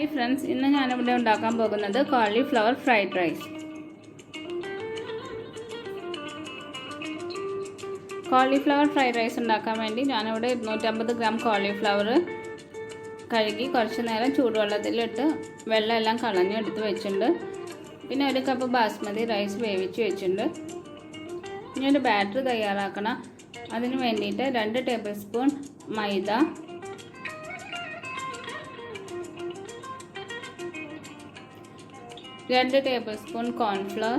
Hi friends, ഇന്ന് ഞാൻ ഇവിടെ ഉണ്ടാക്കാൻ പോകുന്നത് cauliflower fried rice. Cauliflower fried rice ഉണ്ടാക്കാൻ വേണ്ടി ഞാൻ ഇവിടെ 250 ഗ്രാം cauliflower കഴുകി കുറച്ച് നേരം ചൂടുവെള്ളത്തിലിട്ട് വെള്ളം എല്ലാം കളഞ്ഞ് എടുത്ത് വെച്ചിട്ടുണ്ട്. പിന്നെ 1 കപ്പ് ബാസ്മതി റൈസ് വേവിച്ച് വെച്ചിട്ടുണ്ട്. ഇനി ഒരു ബാറ്റർ തയ്യാറാക്കണം. അതിനു വേണ്ടിയിട്ട് 2 ടേബിൾ സ്പൂൺ മൈദ, 2 tablespoon cornflour,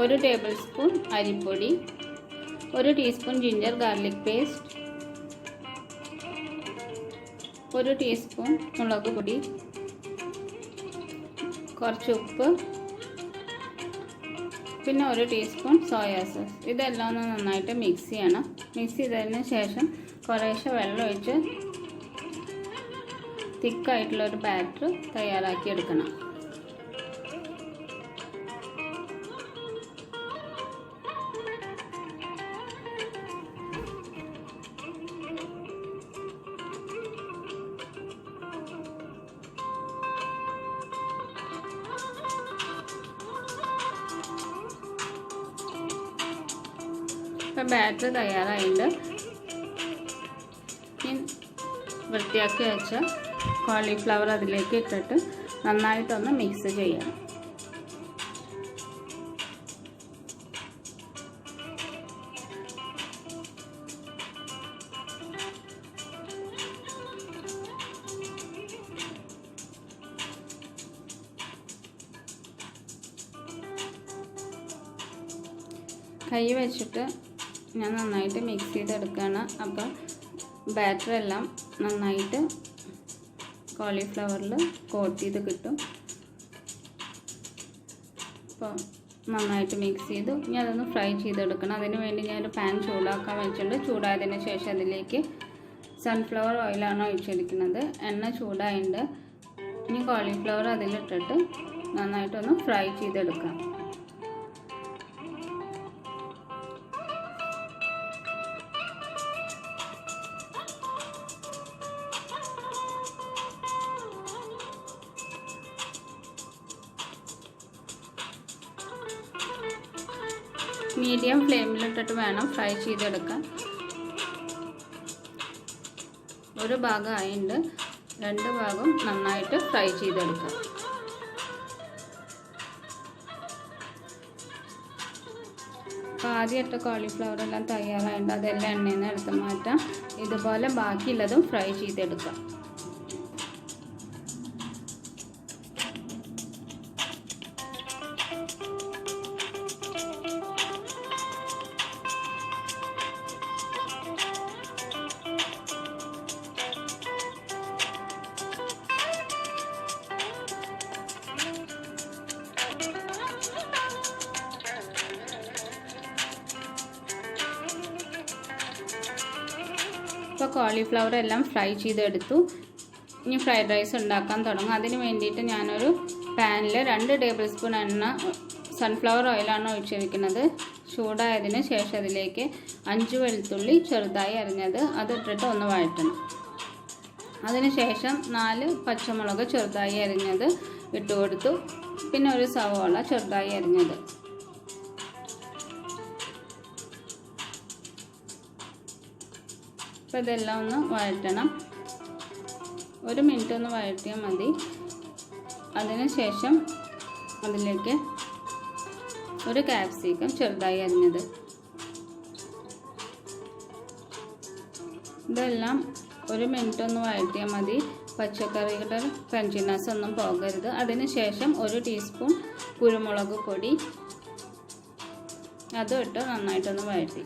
1 tablespoon അരിപ്പൊടി, 1 teaspoon ginger garlic paste, 1 teaspoon മുളക് പൊടി, കുറച്ച് ഉപ്പ്, പിന്നെ 1 ടീസ്പൂൺ സോയാ സോസ്. ഇതെല്ലാം ഒന്ന് നന്നായിട്ട് മിക്സ് ചെയ്യണം. മിക്സ് ചെയ്തതിന് ശേഷം കുറേശ്ശെ വെള്ളം ഒഴിച്ച് തിക്കായിട്ടുള്ളൊരു ബാറ്റർ തയ്യാറാക്കി എടുക്കണം. ഇപ്പം ബാറ്റർ തയ്യാറായിട്ടുണ്ട്. വൃത്തിയാക്കി വെച്ച കോളിഫ്ലവർ അതിലേക്ക് ഇട്ടിട്ട് നന്നായിട്ടൊന്ന് മിക്സ് ചെയ്യണം. കൈ വെച്ചിട്ട് ഞാൻ നന്നായിട്ട് മിക്സ് ചെയ്തെടുക്കുകയാണ്. അപ്പോൾ ബാറ്റർ എല്ലാം നന്നായിട്ട് കോളിഫ്ലവറിൽ കോട്ട് ചെയ്ത് കിട്ടും. അപ്പോൾ നന്നായിട്ട് മിക്സ് ചെയ്തു. ഇനി അതൊന്ന് ഫ്രൈ ചെയ്തെടുക്കണം. അതിന് വേണ്ടി ഞാനൊരു പാൻ ചൂടാക്കാൻ വെച്ചിട്ടുണ്ട്. ചൂടായതിന് ശേഷം അതിലേക്ക് സൺഫ്ലവർ ഓയിലാണ് ഒഴിച്ചിരിക്കുന്നത്. എണ്ണ ചൂടായിട്ടുണ്ട്. ഇനി കോളിഫ്ലവർ അതിലിട്ടിട്ട് നന്നായിട്ടൊന്ന് ഫ്രൈ ചെയ്തെടുക്കാം. മീഡിയം ഫ്ലെയിമിലിട്ടിട്ട് വേണം ഫ്രൈ ചെയ്തെടുക്കാൻ. ഒരു ഭാഗം ആയിട്ടുണ്ട്, 2 ഭാഗം നന്നായിട്ട് ഫ്രൈ ചെയ്തെടുക്കാം. അപ്പോൾ ആദ്യമായിട്ട് കോളിഫ്ലവർ എല്ലാം തയ്യാറായിട്ടുണ്ട്. അതെല്ലാം എണ്ണയിൽ നിന്ന് എടുത്ത് മാറ്റാം. ഇതുപോലെ ബാക്കിയുള്ളതും ഫ്രൈ ചെയ്തെടുക്കാം. ഇപ്പോൾ കോളിഫ്ലവർ എല്ലാം ഫ്രൈ ചെയ്തെടുത്തു. ഇനി ഫ്രൈഡ് റൈസ് ഉണ്ടാക്കാൻ തുടങ്ങും. അതിന് വേണ്ടിയിട്ട് ഞാനൊരു പാനിൽ 2 ടേബിൾ സ്പൂൺ എണ്ണ സൺഫ്ലവർ ഓയിലാണ് ഒഴിച്ചിരിക്കുന്നത്. ചൂടായതിന് ശേഷം അതിലേക്ക് 5 വെളുത്തുള്ളി ചെറുതായി അരിഞ്ഞത് അതിട്ടിട്ട് ഒന്ന് വഴറ്റണം. അതിന് ശേഷം 4 പച്ചമുളക് ചെറുതായി അരിഞ്ഞത് ഇട്ട് കൊടുത്തു. പിന്നെ ഒരു സവോള ചെറുതായി അരിഞ്ഞത്. അപ്പോൾ ഇതെല്ലാം ഒന്ന് വഴറ്റണം. 1 മിനിറ്റ് ഒന്ന് വഴറ്റിയാൽ മതി. അതിന് ശേഷം അതിലേക്ക് ഒരു ക്യാപ്സിക്കം ചെറുതായി അരിഞ്ഞത്. ഇതെല്ലാം 1 മിനിറ്റ് ഒന്ന് വഴറ്റിയാൽ മതി. പച്ചക്കറിയുടെ ക്രഞ്ചിനെസ് ഒന്നും പോകരുത്. അതിന് ശേഷം 1 ടീസ്പൂൺ കുരുമുളക് പൊടി അതും ഇട്ട് നന്നായിട്ടൊന്ന് വഴറ്റി.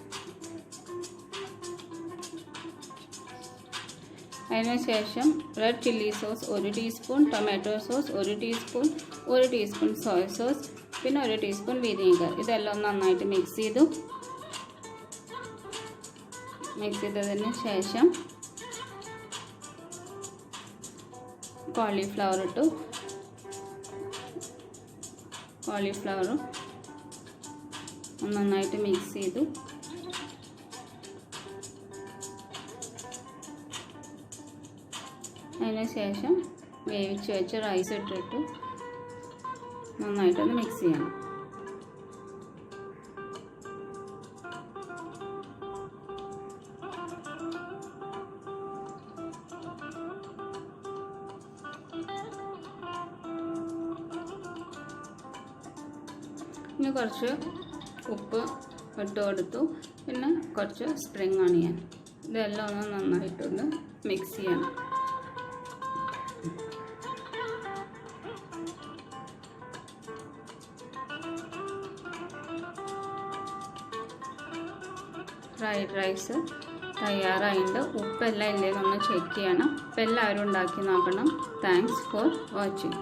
അതിനുശേഷം red chilli sauce 1 teaspoon, tomato sauce 1 teaspoon, 1 teaspoon soya sauce, പിന്നെ 1 ടീസ്പൂൺ വിനീഗർ. ഇതെല്ലാം നന്നായിട്ട് മിക്സ് ചെയ്തു. മിക്സ് ചെയ്തതിന് ശേഷം കോളിഫ്ലവർ ഇട്ടു. കോളിഫ്ലവറും നന്നായിട്ട് മിക്സ് ചെയ്തു. അതിന് ശേഷം വേവിച്ച് വെച്ച റൈസ് ഇട്ടിട്ട് നന്നായിട്ടൊന്ന് മിക്സ് ചെയ്യണം. ഇനി കുറച്ച് ഉപ്പ് ഇട്ട് കൊടുത്തു. പിന്നെ കുറച്ച് സ്പ്രിംഗ് ഓണിയൻ. ഇതെല്ലാം ഒന്ന് നന്നായിട്ടൊന്ന് മിക്സ് ചെയ്യണം. ഫ്രൈഡ് റൈസ് തയ്യാറായിട്ടുണ്ട്. ഉപ്പെല്ലാം ഇല്ലേന്നൊന്ന് ചെക്ക് ചെയ്യണം. അപ്പോൾ എല്ലാവരും ഉണ്ടാക്കി നോക്കണം. Thanks for watching.